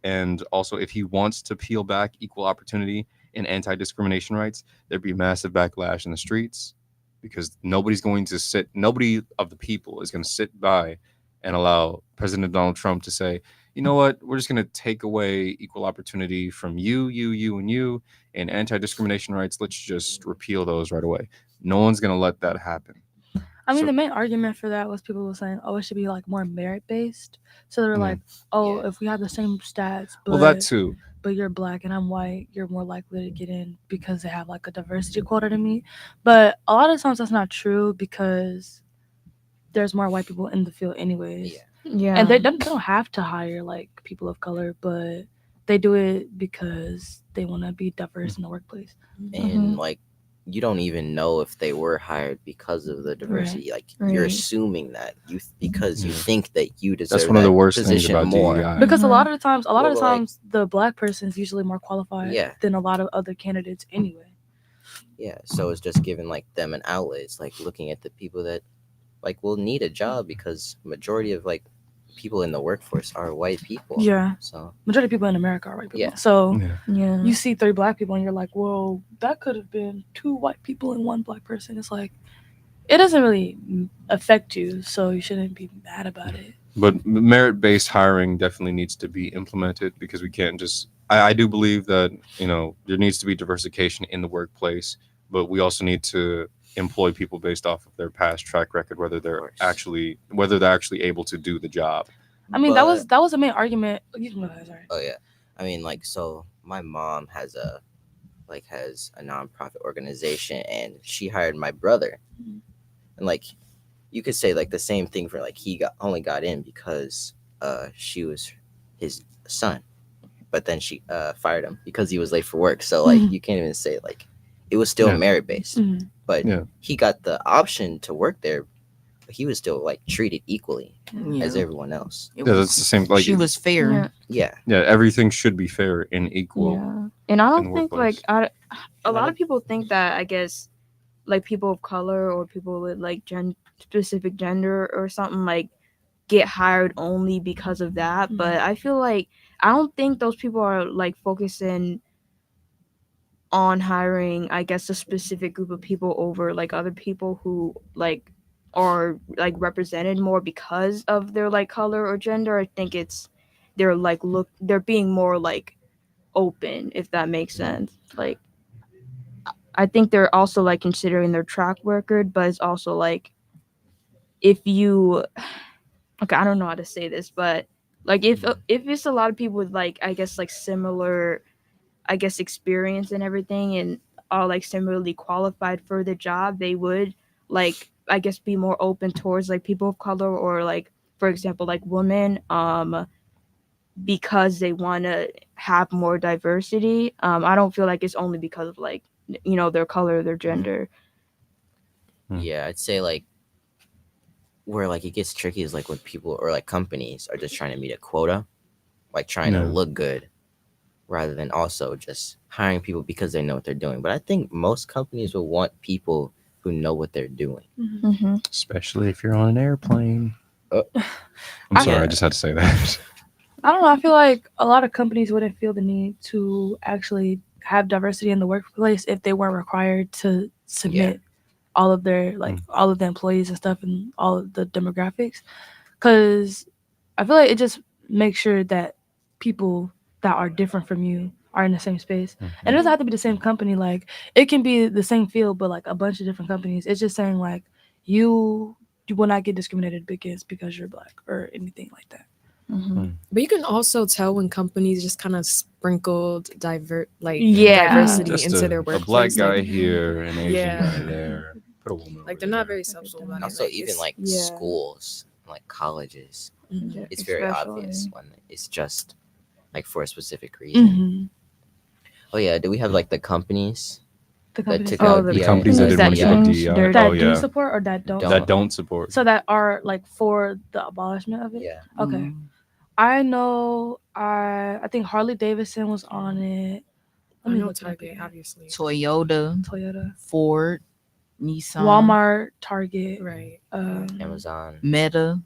and also if he wants to peel back equal opportunity and anti-discrimination rights, there'd be massive backlash in the streets, because nobody of the people is going to sit by and allow President Donald Trump to say, you know what, we're just going to take away equal opportunity from you, and you, and anti-discrimination rights. Let's just repeal those right away. No one's going to let that happen. I mean, So- the main argument for that was people were saying, "Oh, it should be like more merit based." So they're Yeah. like, "Oh, Yeah. if we have the same stats, but Well, that too. but you're black and I'm white, you're more likely to get in because they have like a diversity quota to me." But a lot of times that's not true because there's more white people in the field anyways. Yeah. Yeah. And they don't have to hire like people of color, but they do it because they want to be diverse in the workplace. And like, you don't even know if they were hired because of the diversity. Like, you're Right. assuming that because you Yeah. think that you deserve That's one of the that worst things position about more. DEI. Because a lot Mhm. of the times, Well, like- the black person is usually more qualified Yeah. than a lot of other candidates anyway. Yeah, so it's just giving like them an outlet. It's like looking at the people that like will need a job because majority of like people in the workforce are white people. Yeah. So Majority of people in America are white people. Yeah. So Yeah. Yeah. you see 3 black people and you're like, well, that could have been 2 white people and 1 black person. It's like, it doesn't really affect you, so you shouldn't be mad about it. But merit-based hiring definitely needs to be implemented because we can't just. I do believe that there needs to be diversification in the workplace, but we also need to employ people based off of their past track record, whether they're course. actually able to do the job. I mean, that But- was the main argument. You can go ahead, sorry. Oh yeah, I mean like so my mom has a nonprofit organization and she hired my brother, and like you could say like the same thing for like he only got in because she was his son, but then she fired him because he was late for work. So like you can't even say like it was still Yeah. merit based, Mhm. but Yeah. he got the option to work there, but he was still like treated equally Yeah. as everyone else. It Yeah, was- that's the same. Like, she was fair. Yeah. Yeah, yeah, everything should be fair and equal. Yeah. And I in don't the think workplace. a lot of people think that I guess like people of color or people with like specific gender or something like get hired only because of that. But I feel like I don't think those people are like focusing on hiring I guess a specific group of people over like other people who like are like represented more because of their like color or gender. I think it's they're being more like open, if that makes sense. Like I think they're also like considering their track record, but it's also like if you okay, I don't know how to say this, but like if it's a lot of people with like I guess like similar I guess experience and everything and are like similarly qualified for the job, they would like I guess be more open towards like people of color or like for example like women because they want to have more diversity. I don't feel like it's only because of like their color or their gender. yeah, I'd say like where like it gets tricky is like when people or like companies are just trying to meet a quota, like trying to Yeah. look good rather than also just hiring people because they know what they're doing. But I think most companies will want people who know what they're doing. Mm-hmm. Especially if you're on an airplane. Oh. I'm sorry, I just had to say that. I don't know. I feel like a lot of companies wouldn't feel the need to actually have diversity in the workplace if they weren't required to submit all of their all of the employees and stuff and all of the demographics. Because I feel like it just makes sure that people that are different from you are in the same space. And it doesn't have to be the same company. Like it can be the same field, but like a bunch of different companies. It's just saying like you will not get discriminated against because you're black or anything like that. But you can also tell when companies just kind of sprinkled diversity Just into a, their a workplace. black guy like, here, an Asian Yeah. guy there. Put a woman like over they're not there. very subtle about it. Also, like, even it's- like yeah. schools, like colleges, Mhm. it's very Especially. obvious when it's just like for a specific reason. Mm-hmm. Oh yeah, do we have like the companies The that companies, took Oh, out the The DEI? companies that Is didn't that want to give up changed? DEI. They're- that Oh do yeah, support or that don't. Don't. that don't support. So that are like for the abolishment of it. Yeah. Okay. Mhm. I know. I think Harley Davidson was on it. I Let me know look it up Target, again. obviously. Toyota, Toyota, Ford, Nissan, Walmart, Target. Right. Amazon. Meta,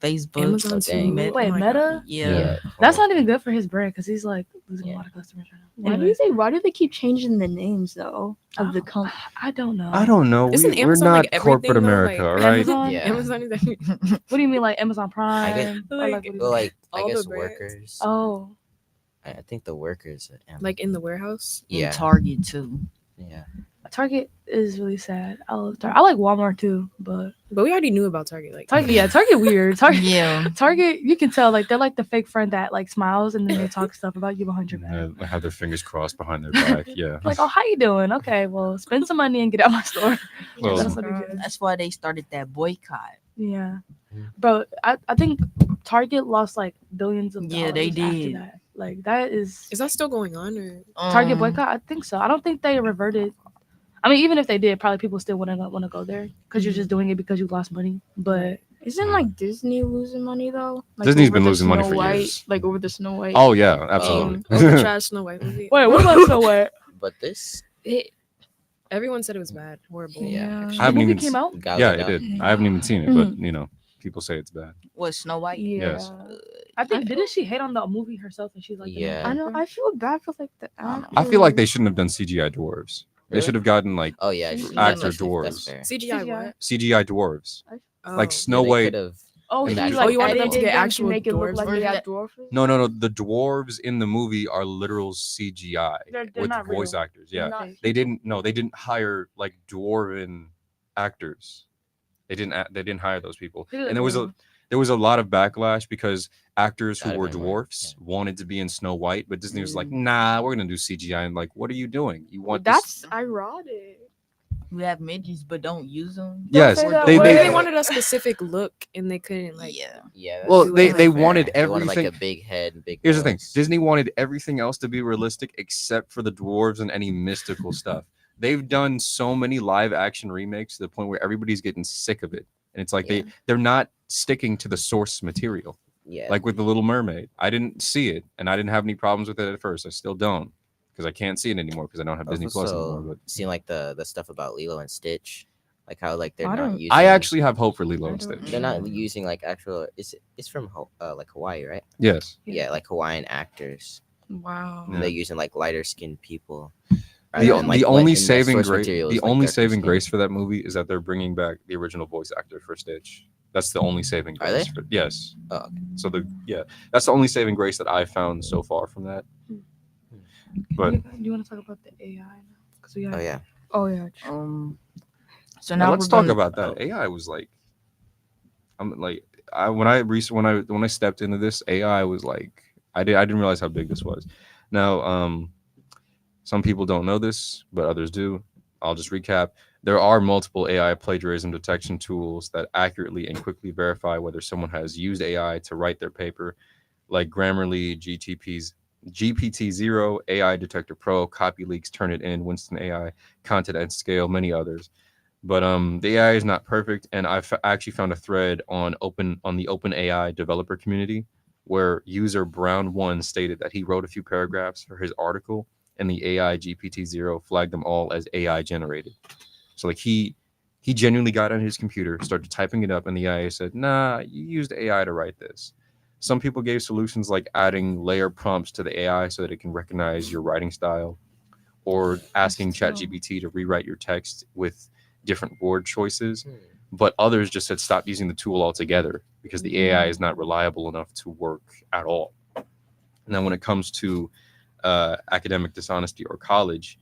Facebook. Amazon Oh, too. dang. Meta. Wait, Oh my Meta? God. Yeah. That's not even good for his brand because he's like losing Yeah. a lot of customers right now. Why do they keep changing the names though of the company? I don't know. I don't know. Isn't We're Amazon, not like, everything, corporate though? America, Like, all right? Amazon? Yeah. Amazon is everything. What do you mean, like Amazon Prime? get- Or, like, what do you Well, mean? like I all the guess brands. workers. Oh, I think the workers at Amazon. Like in the warehouse. And yeah, Target too. yeah. Target is really sad. I love Target. I like Walmart too, but we already knew about Target. Like Target weird. Target, Yeah. Target, you can tell like they're like the fake friend that like smiles and then they talk stuff about you behind your back. They have their fingers crossed behind their back. Yeah. Like, oh, how you doing? Okay, well, spend some money and get out my store. Well, That's what it is. That's why they started that boycott. Yeah, bro. I think Target lost like billions of dollars. Yeah, they after did. that. Like that is that still going on or Target boycott? I think so. I don't think they reverted. I mean, even if they did, probably people still wouldn't want to go there because you're just doing it because you lost money. But isn't like Disney losing money though? Like, Disney's over been the losing money Snow for White, years. like over the Snow White. Oh yeah, absolutely. over trash Snow White movie. Wait, what about Snow White? But this, Everyone said it was bad, horrible. Yeah. I haven't movie even came out? Gal Yeah, Gadot. it did. I haven't even seen it, but you know, people say it's bad. What, Snow White? Yeah. Yes. I think didn't she hate on the movie herself and she's like, Yeah. I know. I feel bad for like the I feel like they shouldn't have done CGI dwarves. They Really? should have gotten like Oh yeah, actor that's dwarves. fair. CGI what? CGI dwarves. Oh. Like Snow They White. could've- Oh, Like he actual- like you wanted them to edited get them actual make it look dwarves? like Or they that- have dwarfs. No. The dwarves in the movie are literal CGI They're with not voice real. actors. Yeah, Not- they didn't. No, they didn't hire like dwarven actors. They didn't hire those people. They did And it for there was a lot of backlash because actors who That'd were been more- dwarfs wanted to be in Snow White, but Disney was like, "Nah, we're gonna do CGI." And like, what are you doing? You want this? That's ironic. We have midgets, but don't use them. Yes, say that they word. Maybe they they wanted a specific look and they couldn't like. Yeah. Yeah. that's- well do they it they like wanted They wanted everything. like a big head, big. Here's the thing: nose. Disney wanted everything else to be realistic except for the dwarves and any mystical stuff. They've done so many live action remakes to the point where everybody's getting sick of it, and it's like Yeah. they're not sticking to the source material. Yeah. Like with the Little Mermaid, I didn't see it, and I didn't have any problems with it at first. I still don't, because I can't see it anymore because I don't have Disney Plus anymore. But Seeing like the stuff about Lilo and Stitch, like how like they're I not don't- using. I actually have hope for Lilo and I don't Stitch. They're not using like actual. It's from like Hawaii, right? Yes. Yeah, like Hawaiian actors. Wow. Yeah. They're using like lighter skinned people. The, rather than, like, the what only in the saving source grace, material the is, like, only darker saving skin. grace for that movie is that they're bringing back the original voice actor for Stitch. That's the only saving Are grace. they? Yes. Oh, okay. So that's the only saving grace that I found so far from that. But Do you want to talk about the AI now? Because we have Oh yeah. Oh yeah. So now now let's we're talk gonna- about that. AI was like, I'm like, when I stepped into this, AI was like, I didn't realize how big this was. Now, some people don't know this, but others do. I'll just recap. There are multiple AI plagiarism detection tools that accurately and quickly verify whether someone has used AI to write their paper, like Grammarly, GPT-0, AI Detector Pro, CopyLeaks, Turnitin, Winston AI, Content at Scale, many others. But the AI is not perfect, and I've actually found a thread on the OpenAI developer community where user Brown1 stated that he wrote a few paragraphs for his article, and the AI GPT-0 flagged them all as AI generated. So like he genuinely got on his computer, started typing it up, and the AI said, "Nah, you used AI to write this." Some people gave solutions like adding layer prompts to the AI so that it can recognize your writing style, or asking ChatGPT to rewrite your text with different word choices. But others just said stop using the tool altogether because the AI is not reliable enough to work at all. Now, when it comes to academic dishonesty or college,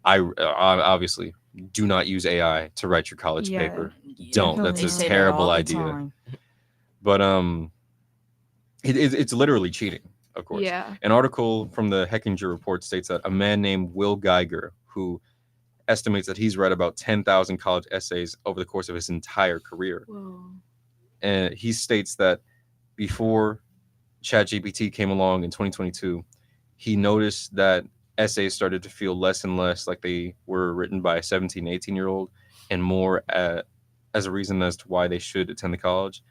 I obviously do not use AI to write your college paper. Don't. That's They a say that terrible all the idea. time. But it's literally cheating, of course. Yeah. An article from the Hechinger Report states that a man named Will Geiger, who estimates that he's read about 10,000 college essays over the course of his entire career. Whoa. And he states that before ChatGPT came along in 2022, he noticed that essays started to feel less and less like they were written by a 17, 18-year-old and more as a reason as to why they should attend the college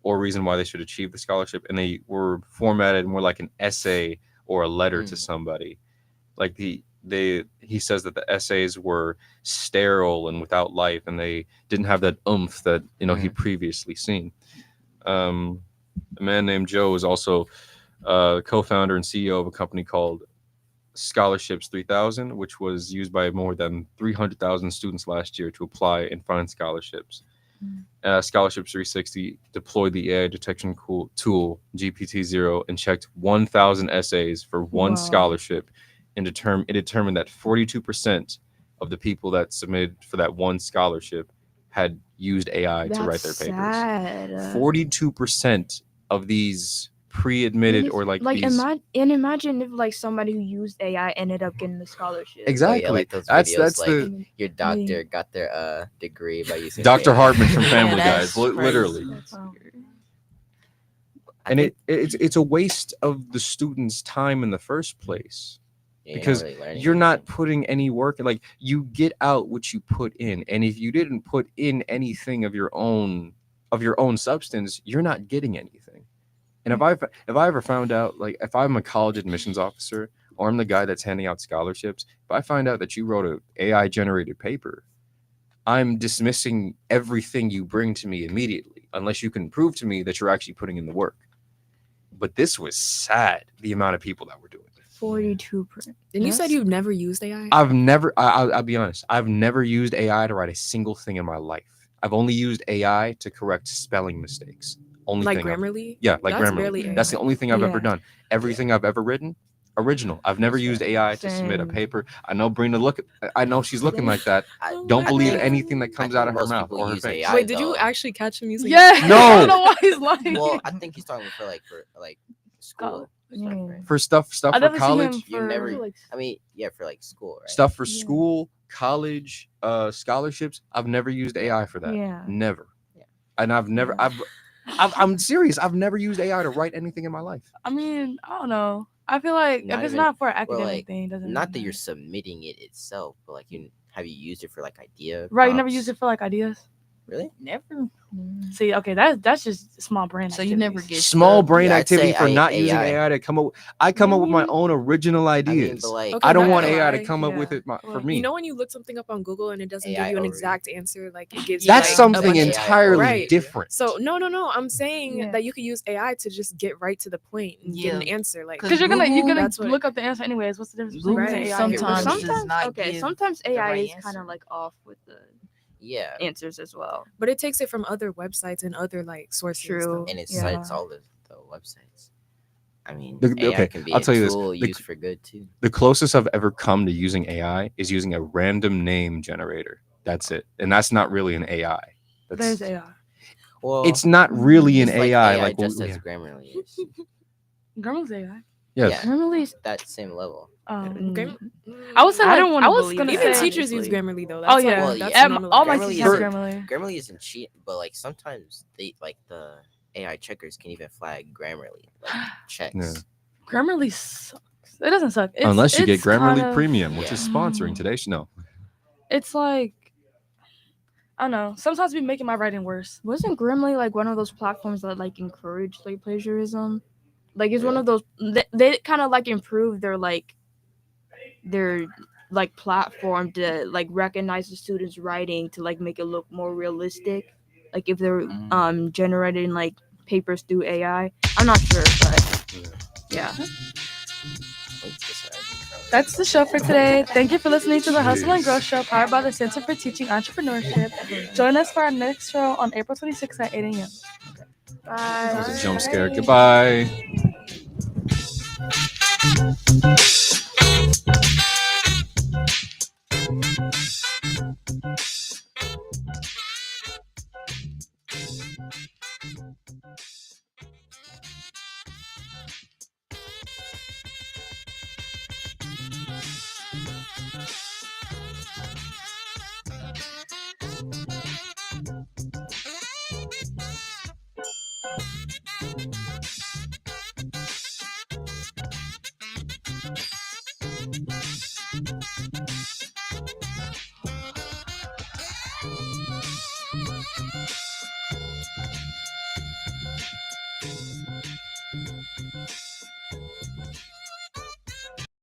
or a reason why they should achieve the scholarship. And they were formatted more like an essay or a letter to somebody. Like he says that the essays were sterile and without life, and they didn't have that oomph that he'd previously seen. A man named Joe is also co-founder and CEO of a company called Scholarships 3000, which was used by more than 300,000 students last year to apply and find scholarships. Scholarships 360 deployed the AI detection tool GPT-0 and checked 1,000 essays for one scholarship, and it determined that 42% of the people that submitted for that one scholarship had used AI to write their papers. Sad. 42% of these pre-admitted or like these imagine if like somebody who used AI ended up getting the scholarship. exactly. Oh, yeah, like those that's videos, like the your doctor got their degree by using Dr. AI. Hartman from Yeah, Family that's Guys, literally. And it's a waste of the student's time in the first place. Yeah, Because really learning you're not anything. putting any work, like you get out what you put in, and if you didn't put in anything of your own substance, you're not getting anything. And if I ever found out, like if I'm a college admissions officer or I'm the guy that's handing out scholarships, if I find out that you wrote an AI generated paper, I'm dismissing everything you bring to me immediately unless you can prove to me that you're actually putting in the work. But this was sad, the amount of people that were doing it. 42%. And you said you've never used AI? I'll be honest, I've never used AI to write a single thing in my life. I've only used AI to correct spelling mistakes. Only like thing I've- Grammarly? Yeah, like That's Grammarly. barely AI. That's the only thing I've ever Yeah. done. Everything I've ever written, original. I've never used AI to submit a Same. paper. I know Brina I know she's looking like that. Oh Don't my believe God. anything that comes I out think of her most mouth people or her use face. AI. Wait, did you though. actually catch him using Yeah. No. I don't know why he's lying. Well, I think he's talking for school. Yeah. For stuff I've for never seen college, him You for never. like I mean, yeah, for like school, right? stuff for Yeah. school, college, scholarships. I've never used AI for that. Yeah. Never. Yeah. And I've never. I'm serious. I've never used AI to write anything in my life. I mean, I don't know. I feel like Not if it's even- not for an Well, academic like, thing, it doesn't not that matter. you're submitting it itself, but like have you used it for like idea? Right, you never prompts? use it for like ideas. Really? Never. See, okay, that's just small brain. So you never activities. get Small stuck. brain Yeah, I'd activity say for not using AI. AI to come up. I come up with my own original ideas. but like, Okay, I don't not want gonna AI to lie. come up Yeah. with it for Well, me. You know when you look something up on Google and it doesn't AI give you an overview. exact answer, like it gives That's you like, something a bunch of- entirely Right. different. So no, I'm saying Yeah. that you could use AI to just get right to the point and get an Yeah. answer. Like Because you're gonna Google- look That's what- up the answer anyways. What's the difference between Google using AI sometimes and does not okay, give sometimes the AI right is kind answer. of like off with the yeah, answers as well. but it takes it from other websites and other like sources. and True. stuff. and it Yeah. cites all the websites. I mean, The- AI okay, can be I'll a tell you this, tool the- used for good too. The closest I've ever come to using AI is using a random name generator. That's it, and that's not really an AI. That's, There's AI. Well, it's not really an it's like AI. Like just well, as yeah. Grammarly is. Grammarly's AI. Yes. Yeah, Grammarly's that same level. Gram- I would say I like, don't wanna I was believe gonna that. even say teachers use honestly. Grammarly though. Oh That's yeah, Well, that's yeah, normal. all my Grammarly teachers use isn't- Grammarly. Grammarly isn't cheat, but like sometimes they like the AI checkers can even flag Grammarly like checks. Yeah. Grammarly sucks. It doesn't suck. It's, Unless you get it's kind Grammarly of- Premium, which Yeah. is sponsoring today's show. It's like I don't know. Sometimes be making my writing worse. Wasn't Grammarly like one of those platforms that like encourage like plagiarism? Like it's one of those they kind of like improve their platform to like recognize the students' writing to like make it look more realistic. Like if they're generating like papers through AI. I'm not sure, but yeah. That's the show for today. Thank you for listening to the Hustle and Growth Show, powered by the Center for Teaching Entrepreneurship. Join us for our next show on April 26th at 8 a.m. Bye. That was a jump scare. Goodbye.